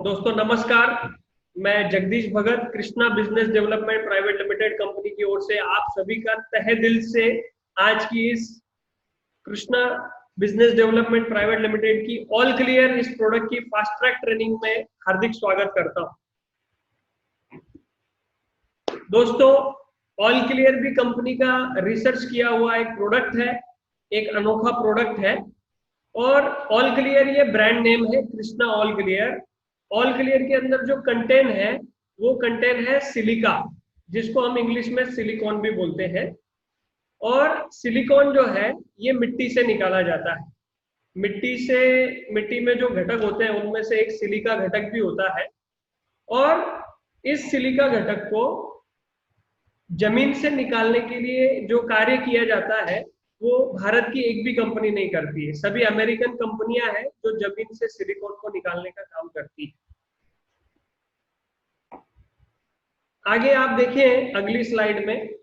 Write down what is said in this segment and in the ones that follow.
दोस्तों नमस्कार। मैं Jagdish Bhagat Krishna business development private limited company की ओर से आप सभी का तहे दिल से आज की इस Krishna business development private limited की ऑल क्लियर इस प्रोडक्ट की फास्ट ट्रैक ट्रेनिंग में हार्दिक स्वागत करता हूं। दोस्तों, ऑल क्लियर भी कंपनी का रिसर्च किया हुआ एक प्रोडक्ट है, एक अनोखा प्रोडक्ट है। और ऑल क्लियर ये ब्रांड नेम है, Krishna all clear. All clear के अंदर जो कंटेन है वो कंटेन है सिलिका, जिसको हम इंग्लिश में सिलिकॉन भी बोलते हैं। और सिलिकॉन जो है ये मिट्टी से निकाला जाता है। मिट्टी में जो घटक होते हैं उनमें से एक सिलिका घटक भी होता है। और इस सिलिका घटक को जमीन से निकालने के लिए जो कार्य किया जाता है वो भारत की एक भी कंपनी नहीं करती है। सभी अमेरिकन कंपनियां हैं जो जमीन से सिलिकॉन को निकालने का काम करती है। आगे आप देखें, अगली स्लाइड में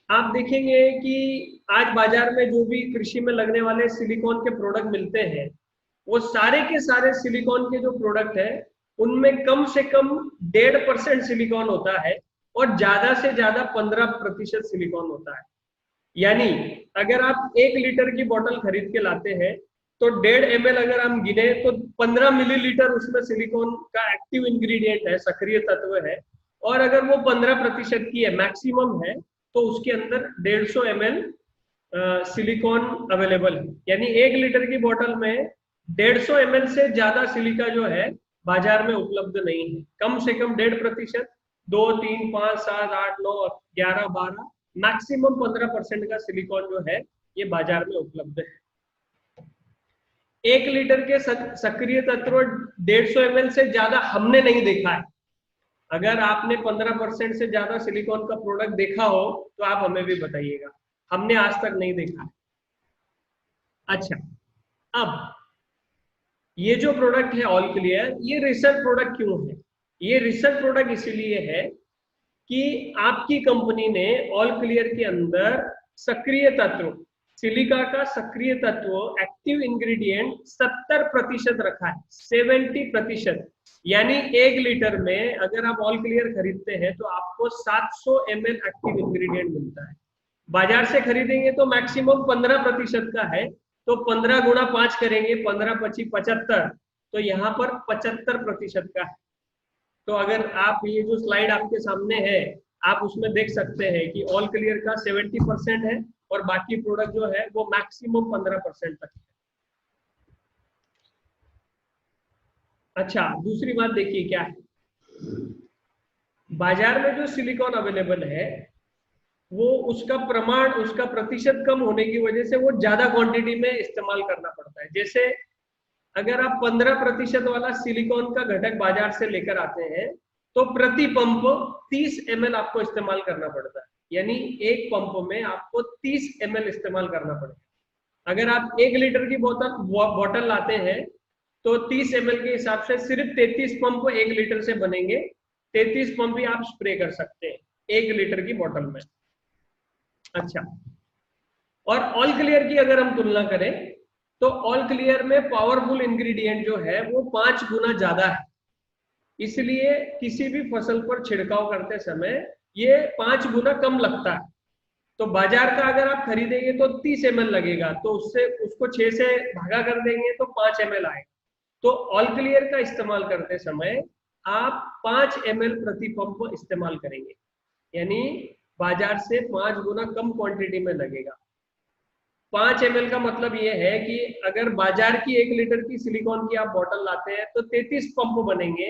आप देखेंगे कि आज बाजार में जो भी कृषि में लगने वाले सिलिकॉन के प्रोडक्ट मिलते हैं वो सारे के सारे सिलिकॉन के जो प्रोडक्ट है उनमें कम से कम 1.5% सिलिकॉन होता है और ज्यादा से ज्यादा 15% सिलिकॉन होता है। यानी अगर आप 1 लीटर की बोतल खरीद के लाते हैं तो 1.5 ml अगर हम गिने तो 15 मिलीलीटर उसमें सिलिकॉन का एक्टिव इंग्रेडिएंट है, सक्रिय तत्व है। और अगर वो 15% की है, मैक्सिमम है, तो उसके अंदर 150 ml सिलिकॉन अवेलेबल है। यानी 1 लीटर की बोतल में 150 ml से ज्यादा सिलिका जो है बाजार में उपलब्ध नहीं है। कम से कम 1.5%, 2, 3, 5, 7, 8, 9, 11, 12, मैक्सिमम 15% का सिलिकॉन जो है ये बाजार में उपलब्ध है। 1 लीटर के सक्रिय तत्व 150 ml से ज्यादा हमने नहीं देखा है। अगर आपने 15% से ज्यादा सिलिकॉन का प्रोडक्ट देखा हो तो आप हमें भी बताइएगा। हमने आज तक नहीं देखा है। अच्छा, अब ये जो प्रोडक्ट है ऑल क्लियर, ये रिसर्च प्रोडक्ट क्यों है? ये रिसर्च प्रोडक्ट इसलिए है कि आपकी कंपनी ने ऑल क्लियर के अंदर सक्रिय तत्व, सिलिका का सक्रिय तत्व एक्टिव इंग्रेडिएंट 70% रखा है, 70%। यानी 1 लीटर में अगर आप ऑल क्लियर खरीदते हैं तो आपको 700 ml एक्टिव इंग्रेडिएंट मिलता है। बाजार से खरीदेंगे तो मैक्सिमम 15% का है, तो 15 गुणा 5 करेंगे, 15 25 75, तो यहाँ पर 75% का है। तो अगर आप ये जो स्लाइड आपके सामने है आप उसमें देख सकते हैं कि ऑल क्लियर का 70% है और बाकी प्रोडक्ट जो है वो मैक्सिमम 15% तक है। अच्छा, दूसरी बात देखिए क्या है। बाजार में जो सिलिकॉन अवेलेबल है वो उसका प्रमाण, उसका प्रतिशत कम होने की वजह से वो ज्यादा क्वांटिटी में इस्तेमाल करना पड़ता है। जैसे अगर आप 15% वाला सिलिकॉन का घटक बाजार से लेकर आते हैं तो प्रति पंप 30 ml आपको इस्तेमाल करना पड़ता है। यानी एक पंप में आपको 30 ml इस्तेमाल करना पड़ेगा। अगर आप 1 लीटर की बोतल लाते हैं तो 30 ml के हिसाब से सिर्फ 33 पंप 1 लीटर से बनेंगे। 33 पंप ही आप स्प्रे कर सकते हैं 1 लीटर की बोतल में। अच्छा, और ऑल क्लियर की अगर हम तुलना करें तो ऑल क्लियर में पावरफुल इंग्रेडिएंट जो है वो 5 गुना ज्यादा है। इसलिए किसी भी फसल पर छिड़काव करते समय ये 5 गुना कम लगता है। तो बाजार का अगर आप खरीदेंगे तो 30 ml लगेगा, तो उससे उसको 6 से भागा कर देंगे तो 5 ml आएगा। तो ऑल क्लियर का इस्तेमाल करते समय आप 5 ml प्रति पंप इस्तेमाल करेंगे, यानी बाजार से 5 गुना कम क्वांटिटी में लगेगा। 5 ml का मतलब ये है कि अगर बाजार की 1 लीटर की सिलिकॉन की आप बोतल लाते हैं तो 33 पंप बनेंगे,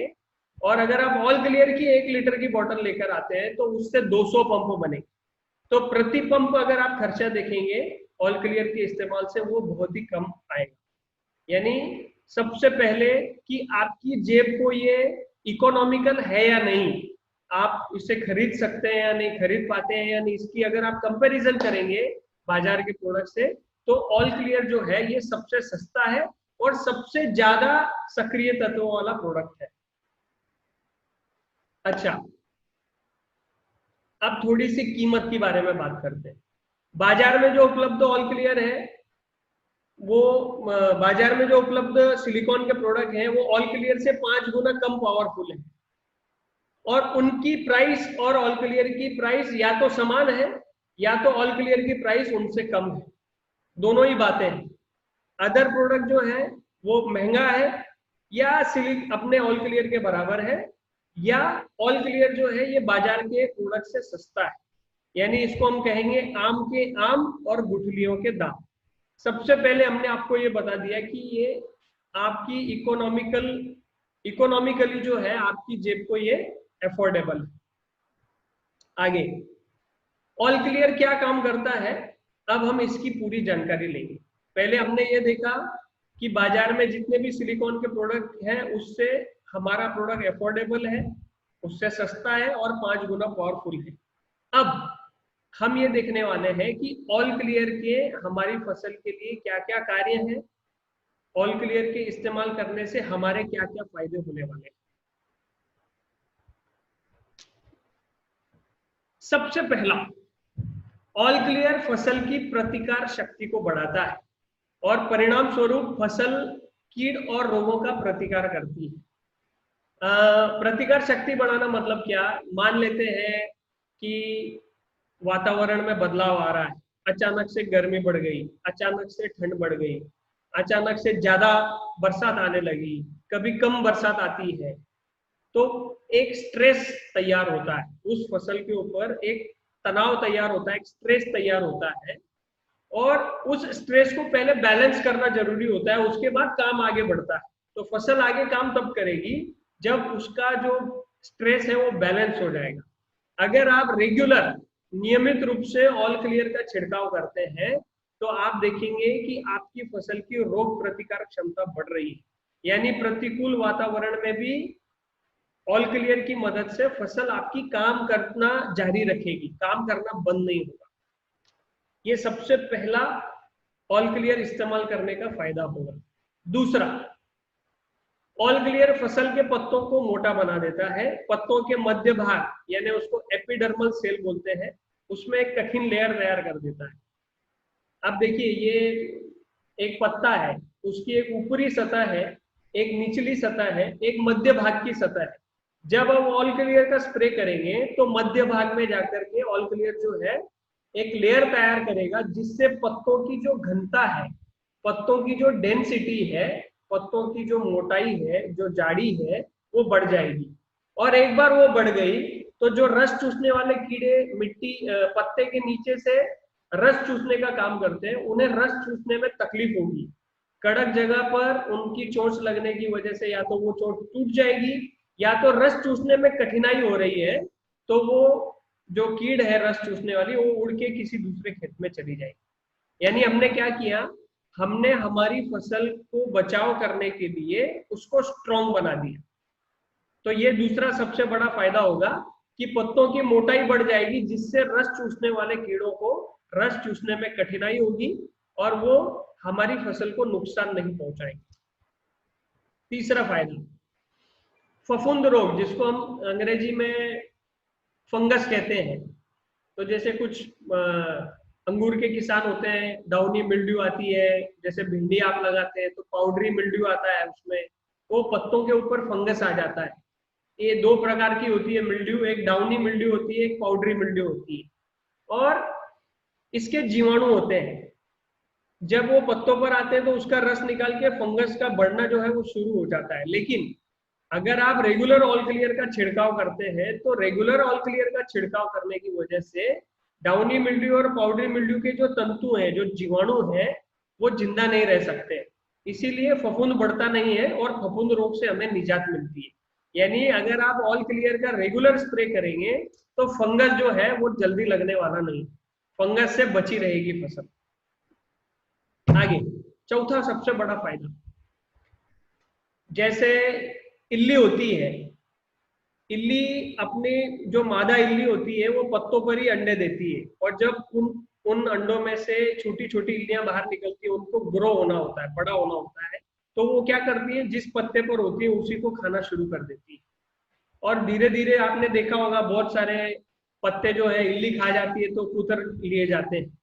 और अगर आप ऑल क्लियर की 1 लीटर की बोतल लेकर आते हैं तो उससे 200 पंप बनेंगे। तो प्रति पंप अगर आप खर्चा देखेंगे ऑल क्लियर के इस्तेमाल से वो बहुत ही कम आएगा। यानी सबसे पहले कि आपकी जेब को ये इकोनॉमिकल है या नहीं, आप इसे खरीद सकते हैं या नहीं खरीद पाते हैं या नहीं, इसकी अगर आप कंपैरिजन करेंगे बाजार के प्रोडक्ट से तो ऑल क्लियर जो है ये सबसे सस्ता है और सबसे ज्यादा सक्रिय तत्वों वाला प्रोडक्ट है। अच्छा, अब थोड़ी सी कीमत के बारे में बात करते हैं। बाजार में जो उपलब्ध ऑल क्लियर है वो बाजार में जो उपलब्ध सिलिकॉन के प्रोडक्ट हैं वो ऑल क्लियर से 5 गुना कम पावरफुल है, और उनकी प्राइस और ऑल क्लियर की प्राइस या तो समान है या तो ऑल क्लियर की प्राइस उनसे कम है, दोनों ही बातें हैं। अदर प्रोडक्ट जो है वो महंगा है या सिलिक अपने ऑल क्लियर के बराबर है, या ऑल क्लियर जो है ये बाजार के प्रोडक्ट से सस्ता है। यानी इसको हम कहेंगे आम के आम और गुठलियों के दाम। सबसे पहले हमने आपको ये बता दिया कि ये आपकी इकोनॉमिकली जो है आपकी जेब को ये अफोर्डेबल है। आगे ऑल क्लियर क्या काम करता है, अब हम इसकी पूरी जानकारी लेंगे। पहले हमने ये देखा कि बाजार में जितने भी सिलिकॉन के प्रोडक्ट हैं उससे हमारा प्रोडक्ट अफोर्डेबल है, उससे सस्ता है और 5 गुना पावरफुल है। अब हम ये देखने वाले हैं कि ऑल क्लियर के हमारी फसल के लिए क्या क्या कार्य हैं, ऑल क्लियर के इस्तेमाल करने से हमारे क्या क्या फायदे होने वाले हैं। सबसे पहला, ऑल क्लियर फसल की प्रतिकार शक्ति को बढ़ाता है और परिणाम स्वरूप फसल कीड़ और रोगों का प्रतिकार करती है। प्रतिकार शक्ति बढ़ाना मतलब क्या, मान लेते हैं कि वातावरण में बदलाव आ रहा है, अचानक से गर्मी बढ़ गई, अचानक से ठंड बढ़ गई, अचानक से ज्यादा बरसात आने लगी, कभी कम बरसात आती है, तो एक स्ट्रेस तैयार होता है उस फसल के ऊपर, एक तनाव तैयार होता है, एक स्ट्रेस तैयार होता है, और उस स्ट्रेस को पहले बैलेंस करना जरूरी होता है, उसके बाद काम आगे बढ़ता है। तो फसल आगे काम तब करेगी जब उसका जो स्ट्रेस है वो बैलेंस हो जाएगा। अगर आप रेगुलर नियमित रूप से ऑल क्लियर का छिड़काव करते हैं तो आप देखेंगे कि आपकी फसल की रोग प्रतिकारक क्षमता बढ़ रही है, यानी प्रतिकूल वातावरण में भी ऑल क्लियर की मदद से फसल आपकी काम करना जारी रखेगी, काम करना बंद नहीं होगा। ये सबसे पहला ऑल क्लियर इस्तेमाल करने का फायदा होगा। दूसरा, ऑल क्लियर फसल के पत्तों को मोटा बना देता है। पत्तों के मध्य भाग यानी उसको एपिडर्मल सेल बोलते हैं, उसमें एक कठिन लेयर तैयार कर देता है। अब देखिए, ये एक पत्ता है, उसकी एक ऊपरी सतह है, एक निचली सतह है, एक मध्य भाग की सतह है। जब हम ऑल क्लियर का स्प्रे करेंगे तो मध्य भाग में जाकर के ऑल क्लियर जो है एक लेयर तैयार करेगा, जिससे पत्तों की जो घनता है, पत्तों की जो डेंसिटी है, पत्तों की जो मोटाई है, जो जाड़ी है, वो बढ़ जाएगी। और एक बार वो बढ़ गई तो जो रस चूसने वाले कीड़े मिट्टी पत्ते के नीचे से रस चूसने का काम करते हैं, उन्हें रस चूसने में तकलीफ होगी। कड़क जगह पर उनकी चोट लगने की वजह से या तो वो चोट टूट जाएगी या तो रस चूसने में कठिनाई हो रही है, तो वो जो कीड़ है रस चूसने वाली वो उड़ के किसी दूसरे खेत में चली जाएगी। यानी हमने क्या किया, हमने हमारी फसल को बचाव करने के लिए उसको स्ट्रॉन्ग बना दिया। तो ये दूसरा सबसे बड़ा फायदा होगा कि पत्तों की मोटाई बढ़ जाएगी, जिससे रस चूसने वाले कीड़ों को रस चूसने में कठिनाई होगी और वो हमारी फसल को नुकसान नहीं पहुंचाएंगे। तीसरा फायदा, फफूंद रोग, जिसको हम अंग्रेजी में फंगस कहते हैं। तो जैसे कुछ अंगूर के किसान होते हैं, डाउनी मिल्ड्यू आती है, जैसे भिंडी आप लगाते हैं तो पाउडरी मिल्ड्यू आता है, उसमें वो पत्तों के ऊपर फंगस आ जाता है। ये दो प्रकार की होती है मिल्ड्यू, एक डाउनी मिल्ड्यू होती है, एक पाउडरी मिल्ड्यू होती है, और इसके जीवाणु होते हैं। जब वो पत्तों पर आते हैं तो उसका रस निकाल के फंगस का बढ़ना जो है वो शुरू हो जाता है। लेकिन अगर आप रेगुलर ऑल क्लियर का छिड़काव करते हैं तो रेगुलर ऑल क्लियर का छिड़काव करने की वजह से डाउनी मिल्ड्यू और पाउडरी मिल्ड्यू के जो तंतु हैं, जो जीवाणु हैं, वो जिंदा नहीं रह सकते, इसीलिए फफूंद बढ़ता नहीं है और फफूंद रोग से हमें निजात मिलती है। यानी अगर आप ऑल क्लियर का रेगुलर स्प्रे करेंगे तो फंगस जो है वो जल्दी लगने वाला नहीं, फंगस से बची रहेगी फसल। आगे चौथा सबसे बड़ा फायदा, जैसे इल्ली होती है, इल्ली अपने जो मादा इल्ली होती है वो पत्तों पर ही अंडे देती है, और जब उन अंडों में से छोटी छोटी इल्लियां बाहर निकलती है, उनको ग्रो होना होता है, बड़ा होना होता है, तो वो क्या करती है, जिस पत्ते पर होती है उसी को खाना शुरू कर देती है। और धीरे धीरे आपने देखा होगा बहुत सारे पत्ते जो है इल्ली खा जाती है तो कुतर लिए जाते हैं।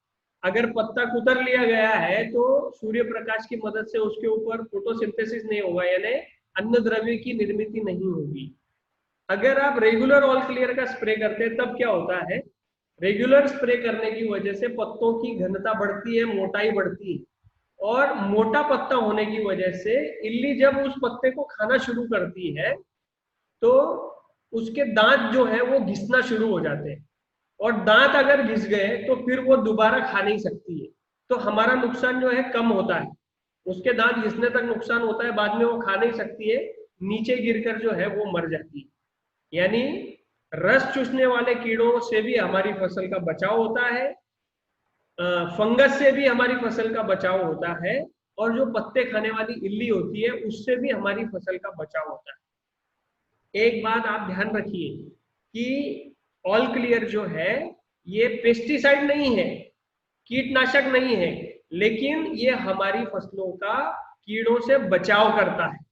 अगर पत्ता कुतर लिया गया है तो सूर्य प्रकाश की मदद से उसके ऊपर फोटोसिंथेसिस नहीं होगा, यानी अन्न द्रव्य की निर्मित नहीं होगी। अगर आप रेगुलर ऑल क्लियर का स्प्रे करते हैं तब क्या होता है, रेगुलर स्प्रे करने की वजह से पत्तों की घनता बढ़ती है, मोटाई बढ़ती है, और मोटा पत्ता होने की वजह से इल्ली जब उस पत्ते को खाना शुरू करती है तो उसके दांत जो है वो घिसना शुरू हो जाते हैं, और दांत अगर घिस गए तो फिर वो दोबारा खा नहीं सकती है, तो हमारा नुकसान जो है कम होता है। उसके दांत घिसने तक नुकसान होता है, बाद में वो खा नहीं सकती है, नीचे गिरकर जो है वो मर जाती है। यानी रस चूसने वाले कीड़ों से भी हमारी फसल का बचाव होता है, फंगस से भी हमारी फसल का बचाव होता है, और जो पत्ते खाने वाली इल्ली होती है उससे भी हमारी फसल का बचाव होता है। एक बात आप ध्यान रखिए कि ऑल क्लियर जो है ये पेस्टिसाइड नहीं है, कीटनाशक नहीं है, लेकिन ये हमारी फसलों का कीड़ों से बचाव करता है।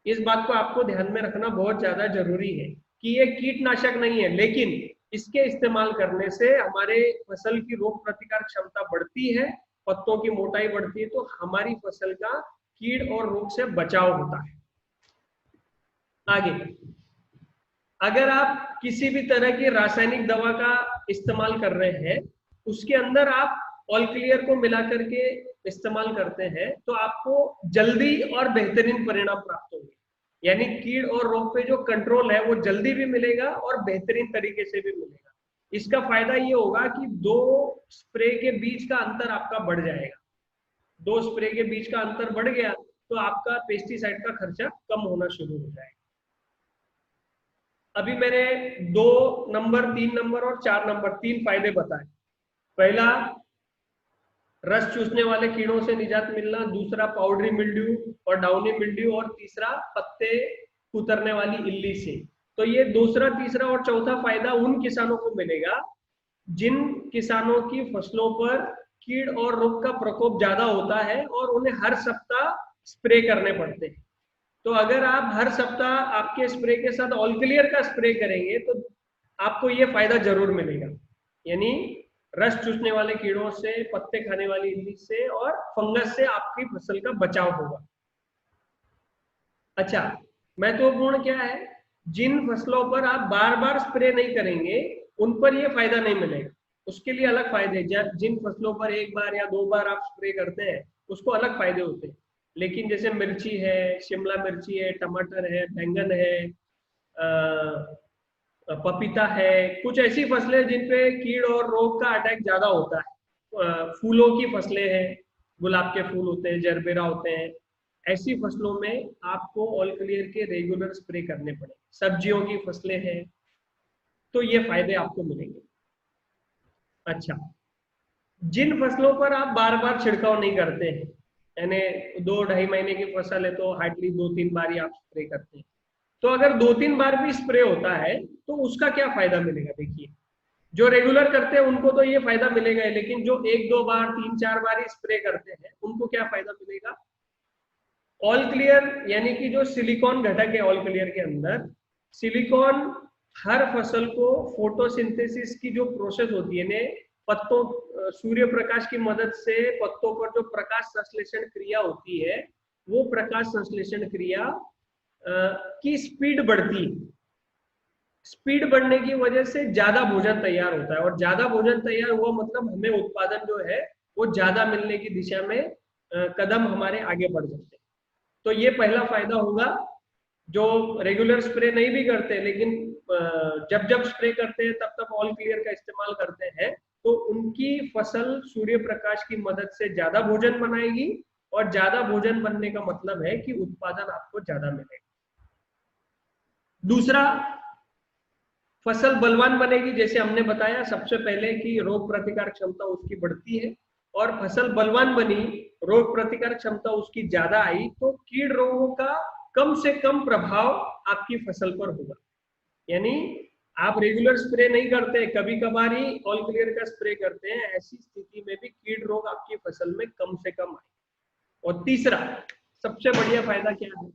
इस बात को आपको ध्यान में रखना बहुत ज्यादा जरूरी है कि ये कीटनाशक नहीं है, लेकिन इसके इस्तेमाल करने से हमारे फसल की रोग प्रतिकार क्षमता बढ़ती है, पत्तों की मोटाई बढ़ती है, तो हमारी फसल का कीड़ और रोग से बचाव होता है। आगे, अगर आप किसी भी तरह की रासायनिक दवा का इस्तेमाल कर रहे हैं, उसके अंदर आप ऑल क्लियर को मिला करके इस्तेमाल करते हैं, तो आपको जल्दी और बेहतरीन परिणाम प्राप्त होंगे। यानी कीड़ और रोग पे जो कंट्रोल है वो जल्दी भी मिलेगा और बेहतरीन तरीके से भी मिलेगा। इसका फायदा ये होगा कि 2 स्प्रे के बीच का अंतर आपका बढ़ जाएगा। 2 स्प्रे के बीच का अंतर बढ़ गया तो आपका पेस्टिसाइड का खर्चा कम होना शुरू हो जाएगा। अभी मैंने 2 नंबर, 3 नंबर और 4 नंबर 3 फायदे बताए। पहला, रस चूसने वाले कीड़ों से निजात मिलना, दूसरा पाउडरी मिल्ड्यू और डाउनी मिल्ड्यू, और तीसरा पत्ते कुतरने वाली इल्ली से। तो ये दूसरा, तीसरा और चौथा फायदा उन किसानों को मिलेगा जिन किसानों की फसलों पर कीड़ और रोग का प्रकोप ज्यादा होता है और उन्हें हर सप्ताह स्प्रे करने पड़ते हैं। तो अगर आप हर सप्ताह आपके स्प्रे के साथ ऑल क्लियर का स्प्रे करेंगे तो आपको ये फायदा जरूर मिलेगा, यानी रस चूसने वाले कीड़ों से, पत्ते खाने वाली इल्ली से और फंगस से आपकी फसल का बचाव होगा। अच्छा, महत्वपूर्ण क्या है, जिन फसलों पर आप बार बार स्प्रे नहीं करेंगे उन पर यह फायदा नहीं मिलेगा, उसके लिए अलग फायदे। जिन फसलों पर 1 बार या 2 बार आप स्प्रे करते हैं उसको अलग फायदे होते हैं। लेकिन जैसे मिर्ची है, शिमला मिर्ची है, टमाटर है, बैंगन है, पपीता है, कुछ ऐसी फसलें जिन पे कीड़ और रोग का अटैक ज्यादा होता है, फूलों की फसलें हैं, गुलाब के फूल होते हैं, जरबेरा होते हैं, ऐसी फसलों में आपको ऑल क्लियर के रेगुलर स्प्रे करने पड़े। सब्जियों की फसलें हैं तो ये फायदे आपको मिलेंगे। अच्छा, जिन फसलों पर आप बार बार छिड़काव नहीं करते हैं, यानी 2-2.5 महीने की फसल है तो हार्डली 2-3 बार ही आप स्प्रे करते हैं, तो अगर 2-3 बार भी स्प्रे होता है तो उसका क्या फायदा मिलेगा। देखिए, जो रेगुलर करते हैं उनको तो ये फायदा मिलेगा, लेकिन जो 1-2 बार, 3-4 बार ही स्प्रे करते हैं उनको क्या फायदा मिलेगा। ऑल क्लियर यानी कि जो सिलिकॉन घटक है ऑल क्लियर के अंदर, सिलिकॉन हर फसल को फोटोसिंथेसिस की जो प्रोसेस होती है, ने पत्तों, सूर्य प्रकाश की मदद से पत्तों पर जो प्रकाश संश्लेषण क्रिया होती है, वो प्रकाश संश्लेषण क्रिया की स्पीड बढ़ती है। स्पीड बढ़ने की वजह से ज्यादा भोजन तैयार होता है, और ज्यादा भोजन तैयार हुआ मतलब हमें उत्पादन जो है वो ज्यादा मिलने की दिशा में कदम हमारे आगे बढ़ जाते हैं। तो ये पहला फायदा होगा। जो रेगुलर स्प्रे नहीं भी करते लेकिन जब जब स्प्रे करते हैं तब तब ऑल क्लियर का इस्तेमाल करते हैं, तो उनकी फसल सूर्य प्रकाश की मदद से ज्यादा भोजन बनाएगी, और ज्यादा भोजन बनने का मतलब है कि उत्पादन आपको ज्यादा मिलेगा। दूसरा, फसल बलवान बनेगी। जैसे हमने बताया सबसे पहले कि रोग प्रतिकार क्षमता उसकी बढ़ती है, और फसल बलवान बनी, रोग प्रतिकार क्षमता उसकी ज्यादा आई, तो कीड़ रोगों का कम से कम प्रभाव आपकी फसल पर होगा। यानी आप रेगुलर स्प्रे नहीं करते, कभी कभार ही ऑल क्लियर का स्प्रे करते हैं, ऐसी स्थिति में भी कीड़ रोग आपकी फसल में कम से कम आए। और तीसरा सबसे बढ़िया फायदा क्या है,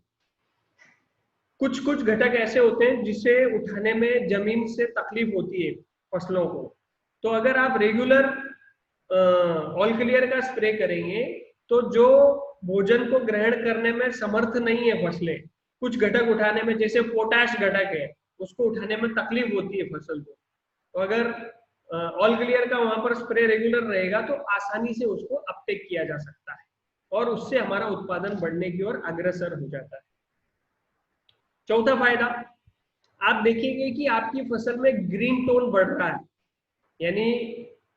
कुछ कुछ घटक ऐसे होते हैं जिसे उठाने में जमीन से तकलीफ होती है फसलों को, तो अगर आप रेगुलर ऑल क्लियर का स्प्रे करेंगे तो जो भोजन को ग्रहण करने में समर्थ नहीं है फसलें, कुछ घटक उठाने में, जैसे पोटाश घटक है, उसको उठाने में तकलीफ होती है फसल को, तो अगर ऑल क्लियर का वहां पर स्प्रे रेगुलर रहेगा तो आसानी से उसको अपटेक किया जा सकता है और उससे हमारा उत्पादन बढ़ने की ओर अग्रसर हो जाता है। चौथा फायदा, आप देखेंगे कि आपकी फसल में ग्रीन टोन बढ़ रहा है, यानी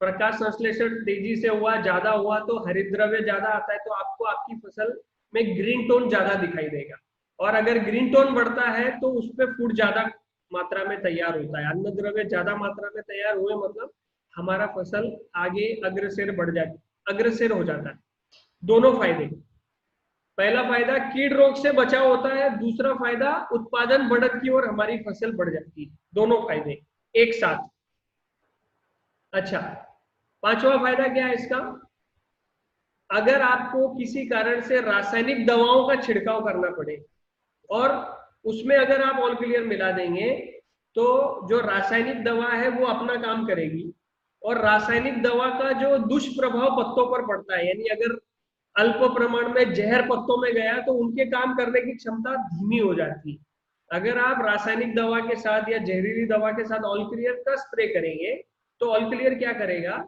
प्रकाश संश्लेषण तेजी से हुआ, ज्यादा हुआ तो हरित द्रव्य ज्यादा आता है, तो आपको आपकी फसल में ग्रीन टोन ज्यादा दिखाई देगा। और अगर ग्रीन टोन बढ़ता है तो उस पर फूड ज्यादा मात्रा में तैयार होता है, अन्न द्रव्य ज्यादा मात्रा में तैयार हुए, मतलब हमारा फसल आगे अग्रसर हो जाता है। दोनों फायदे, पहला फायदा कीट रोग से बचाव होता है, दूसरा फायदा उत्पादन बढ़त की ओर हमारी फसल बढ़ जाती है, दोनों फायदे एक साथ। अच्छा, पांचवा फायदा क्या है इसका, अगर आपको किसी कारण से रासायनिक दवाओं का छिड़काव करना पड़े और उसमें अगर आप ऑल क्लियर मिला देंगे तो जो रासायनिक दवा है वो अपना काम करेगी, और रासायनिक दवा का जो दुष्प्रभाव पत्तों पर पड़ता है, यानी अगर अल्प प्रमाण में जहर पत्तों में गया तो उनके काम करने की क्षमता धीमी हो जाती है। अगर आप रासायनिक दवा के साथ या जहरीली दवा के साथ ऑल क्लियर का स्प्रे करेंगे तो ऑल क्लियर क्या करेगा,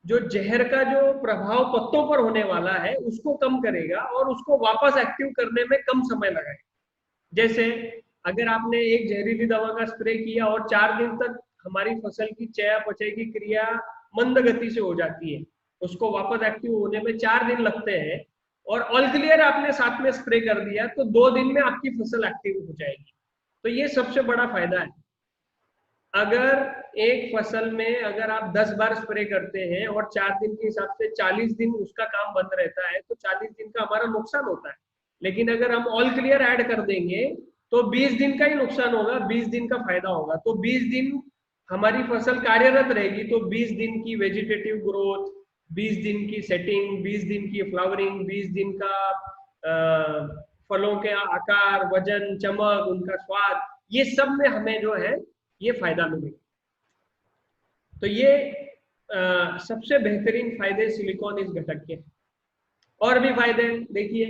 जो जहर का जो प्रभाव पत्तों पर होने वाला है उसको कम करेगा और उसको वापस एक्टिव करने में कम समय लगाएगा। जैसे अगर आपने एक जहरीली दवा का स्प्रे किया और 4 दिन तक हमारी फसल की चयापचय की क्रिया मंद गति से हो जाती है, उसको वापस एक्टिव होने में 4 दिन लगते हैं, और ऑल क्लियर आपने साथ में स्प्रे कर दिया तो 2 दिन में आपकी फसल एक्टिव हो जाएगी। तो ये सबसे बड़ा फायदा है। अगर एक फसल में अगर आप 10 बार स्प्रे करते हैं और 4 दिन के हिसाब से 40 दिन उसका काम बंद रहता है तो 40 दिन का हमारा नुकसान होता है। लेकिन अगर हम ऑल क्लियर ऐड कर देंगे तो 20 दिन का ही नुकसान होगा, 20 दिन का फायदा होगा। तो 20 दिन हमारी फसल कार्यरत रहेगी, तो 20 दिन की वेजिटेटिव ग्रोथ, 20 दिन की सेटिंग, 20 दिन की फ्लावरिंग, 20 दिन का फलों के आकार, वजन, चमक, उनका स्वाद, ये सब में हमें जो है ये फायदा मिलेगा। तो ये सबसे बेहतरीन फायदे सिलिकॉन इस घटक के। और भी फायदे देखिए,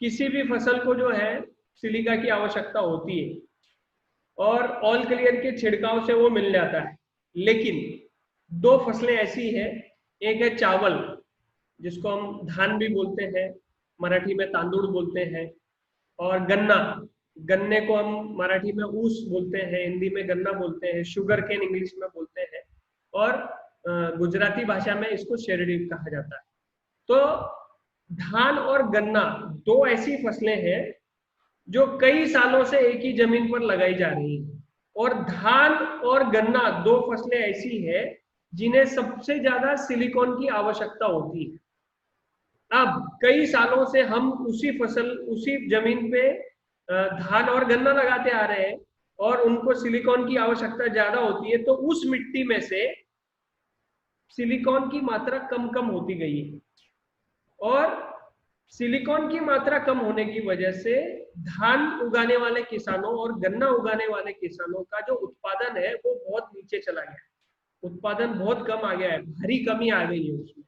किसी भी फसल को जो है सिलिका की आवश्यकता होती है और ऑल क्लियर के छिड़काव से वो मिल जाता है। लेकिन 2 फसलें ऐसी है, एक है चावल जिसको हम धान भी बोलते हैं, मराठी में तांदूळ बोलते हैं, और गन्ना, गन्ने को हम मराठी में ऊस बोलते हैं, हिंदी में गन्ना बोलते हैं, शुगर केन इंग्लिश में बोलते हैं, और गुजराती भाषा में इसको शेरडी कहा जाता है। तो धान और गन्ना 2 ऐसी फसलें हैं जो कई सालों से एक ही जमीन पर लगाई जा रही है, और धान और गन्ना 2 फसलें ऐसी है जिन्हें सबसे ज्यादा सिलिकॉन की आवश्यकता होती है। अब कई सालों से हम उसी जमीन पे धान और गन्ना लगाते आ रहे हैं और उनको सिलिकॉन की आवश्यकता ज्यादा होती है, तो उस मिट्टी में से सिलिकॉन की मात्रा कम कम होती गई है, और सिलिकॉन की मात्रा कम होने की वजह से धान उगाने वाले किसानों और गन्ना उगाने वाले किसानों का जो उत्पादन है वो बहुत नीचे चला गया है, उत्पादन बहुत कम आ गया है, भारी कमी आ गई है उसमें।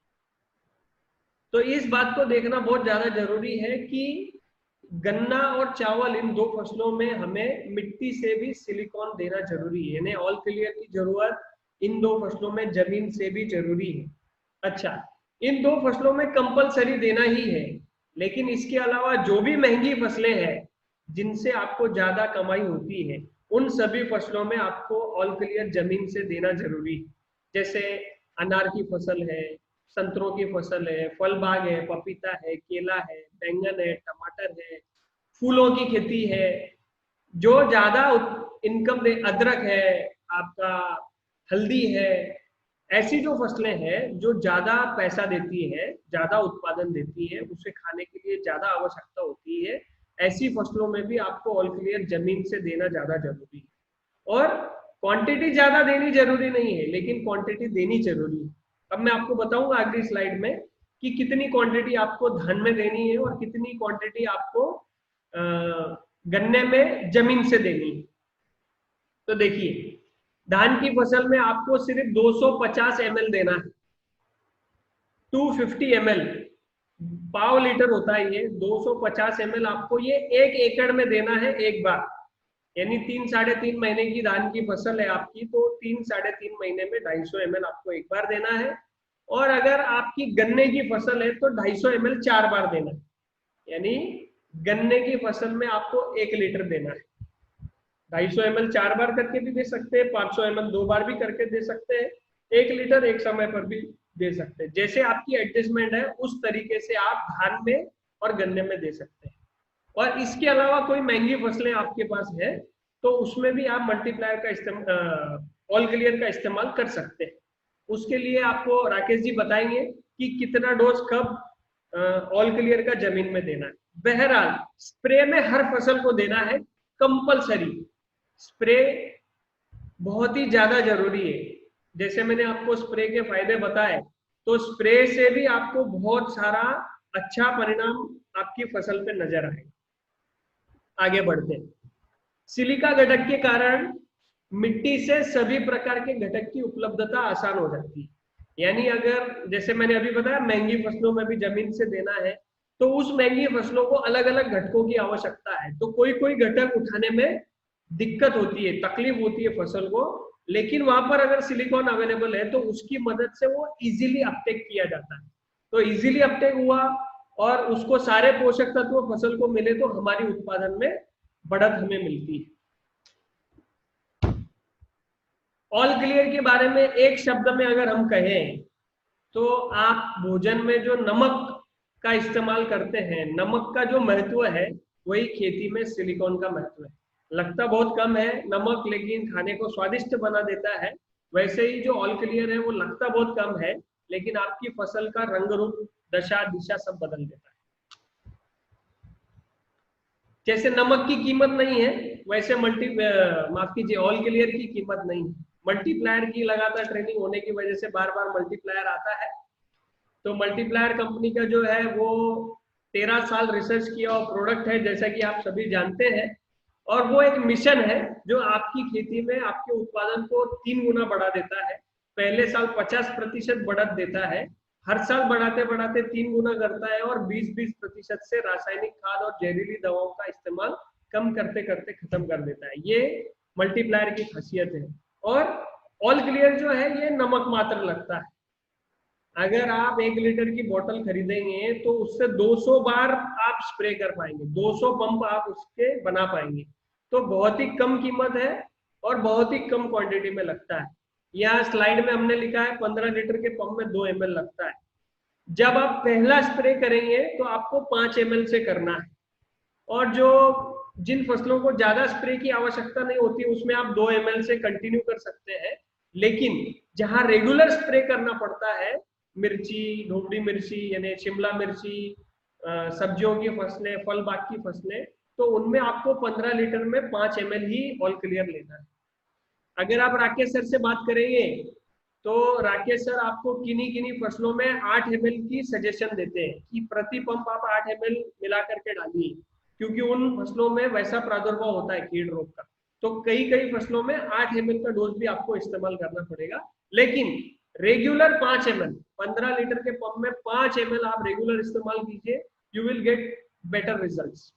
तो इस बात को देखना बहुत ज्यादा जरूरी है कि गन्ना और चावल, इन 2 फसलों में हमें मिट्टी से भी सिलिकॉन देना जरूरी है, यानी ऑल क्लियर की जरूरत इन 2 फसलों में जमीन से भी जरूरी है। अच्छा, इन 2 फसलों में कंपलसरी देना ही है, लेकिन इसके अलावा जो भी महंगी फसलें हैं जिनसे आपको ज्यादा कमाई होती है, उन सभी फसलों में आपको ऑल क्लियर जमीन से देना जरूरी है। जैसे अनार की फसल है, संतरों की फसल है, फल बाग है, पपीता है, केला है, बैंगन है, टमाटर है, फूलों की खेती है, जो ज्यादा इनकम दे, अदरक है, आपका हल्दी है, ऐसी जो फसलें हैं जो ज्यादा पैसा देती है, ज्यादा उत्पादन देती है, उसे खाने के लिए ज्यादा आवश्यकता होती है, ऐसी फसलों में भी आपको ऑल क्लियर जमीन से देना ज्यादा जरूरी है। और क्वांटिटी ज्यादा देनी जरूरी नहीं है, लेकिन क्वांटिटी देनी जरूरी है। अब मैं आपको बताऊंगा अगली स्लाइड में कि कितनी क्वांटिटी आपको धान में देनी है और कितनी क्वांटिटी आपको गन्ने में जमीन से देनी है। तो देखिए, धान की फसल में आपको सिर्फ 250 ml देना है, 250 ml, पाव लीटर होता है ये, 250 ml आपको ये 1 एकड़ में देना है एक बार। यानी 3-3.5 महीने की धान की फसल है आपकी, तो 3-3.5 महीने में 250 ml आपको एक बार देना है। और अगर आपकी गन्ने की फसल है तो 250 ml 4 बार देना है। यानी गन्ने की फसल में आपको 1 लीटर देना है। 250 ml 4 बार करके भी दे सकते हैं, 500 ml 2 बार भी करके दे सकते हैं, 1 लीटर एक समय पर भी दे सकते हैं। जैसे आपकी एडजस्टमेंट है उस तरीके से आप धान में और गन्ने में दे सकते हैं। और इसके अलावा कोई महंगी फसलें आपके पास है तो उसमें भी आप मल्टीप्लायर का इस्तेमाल, ऑल क्लियर का इस्तेमाल कर सकते हैं। उसके लिए आपको राकेश जी बताएंगे कि कितना डोज कब ऑल क्लियर का जमीन में देना है। बहरहाल स्प्रे में हर फसल को देना है कंपलसरी। स्प्रे बहुत ही ज्यादा जरूरी है। जैसे मैंने आपको स्प्रे के फायदे बताए, तो स्प्रे से भी आपको बहुत सारा अच्छा परिणाम आपकी फसल पे नजर आए। आगे बढ़ते हैं। सिलिका घटक के कारण मिट्टी से सभी प्रकार के घटक की उपलब्धता आसान हो जाती है। यानी अगर जैसे मैंने अभी बताया महंगी फसलों में भी जमीन से देना है, तो उस महंगी फसलों को अलग अलग घटकों की आवश्यकता है। तो कोई कोई घटक उठाने में दिक्कत होती है, तकलीफ होती है फसल को, लेकिन वहां पर अगर सिलिकॉन अवेलेबल है तो उसकी मदद से वो इजीली अपटेक किया जाता है। तो इजीली अपटेक हुआ और उसको सारे पोषक तत्व फसल को मिले तो हमारी उत्पादन में बढ़त हमें मिलती है। ऑल क्लियर के बारे में एक शब्द में अगर हम कहें तो आप भोजन में जो नमक का इस्तेमाल करते हैं, नमक का जो महत्व है वही खेती में सिलिकॉन का महत्व है। लगता बहुत कम है नमक, लेकिन खाने को स्वादिष्ट बना देता है। वैसे ही जो ऑल क्लियर है वो लगता बहुत कम है, लेकिन आपकी फसल का रंग रूप, दशा, दिशा सब बदल देता है। जैसे नमक की कीमत नहीं है, वैसे माफ कीजिए ऑल क्लियर की कीमत नहीं है। मल्टीप्लायर की लगातार ट्रेनिंग होने की वजह से बार बार मल्टीप्लायर आता है। तो मल्टीप्लायर कंपनी का जो है वो 13 साल रिसर्च किया और प्रोडक्ट है, जैसा कि आप सभी जानते हैं। और वो एक मिशन है जो आपकी खेती में आपके उत्पादन को 3 गुना बढ़ा देता है। पहले साल 50% बढ़त देता है, हर साल बढ़ाते बढ़ाते 3 गुना करता है, और 20-20% से रासायनिक खाद और जहरीली दवाओं का इस्तेमाल कम करते करते खत्म कर देता है। ये मल्टीप्लायर की खासियत है। और ऑल क्लियर जो है ये नमक मात्र लगता है। अगर आप 1 लीटर की बोतल खरीदेंगे तो उससे 200 बार आप स्प्रे कर पाएंगे, 200 पंप आप उसके बना पाएंगे। तो बहुत ही कम कीमत है और बहुत ही कम क्वांटिटी में लगता है। यहाँ स्लाइड में हमने लिखा है 15 लीटर के पंप में 2 ml लगता है। जब आप पहला स्प्रे करेंगे तो आपको 5 ml से करना है, और जो जिन फसलों को ज्यादा स्प्रे की आवश्यकता नहीं होती उसमें आप 2 ml से कंटिन्यू कर सकते हैं। लेकिन जहां रेगुलर स्प्रे करना पड़ता है, मिर्ची, ढोबड़ी मिर्ची यानी शिमला मिर्ची, सब्जियों की फसलें, फल बाग की फसलें, तो उनमें आपको 15 लीटर में 5 ml ही ऑल क्लियर लेना है। अगर आप राकेश सर से बात करेंगे तो राकेश सर आपको किन्हीं किन्हीं फसलों में 8 ml की सजेशन देते हैं कि प्रति पंप आप 8 ml मिला करके डालिए, क्योंकि उन फसलों में वैसा प्रादुर्भाव होता है कीट रोग का। तो कई कई फसलों में 8 ml का डोज भी आपको इस्तेमाल करना पड़ेगा। लेकिन रेगुलर 5 ml, 15 लीटर के पंप में 5 ml आप रेगुलर इस्तेमाल कीजिए, you will get better results.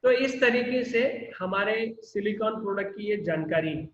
तो इस तरीके से हमारे सिलिकॉन प्रोडक्ट की ये जानकारी है।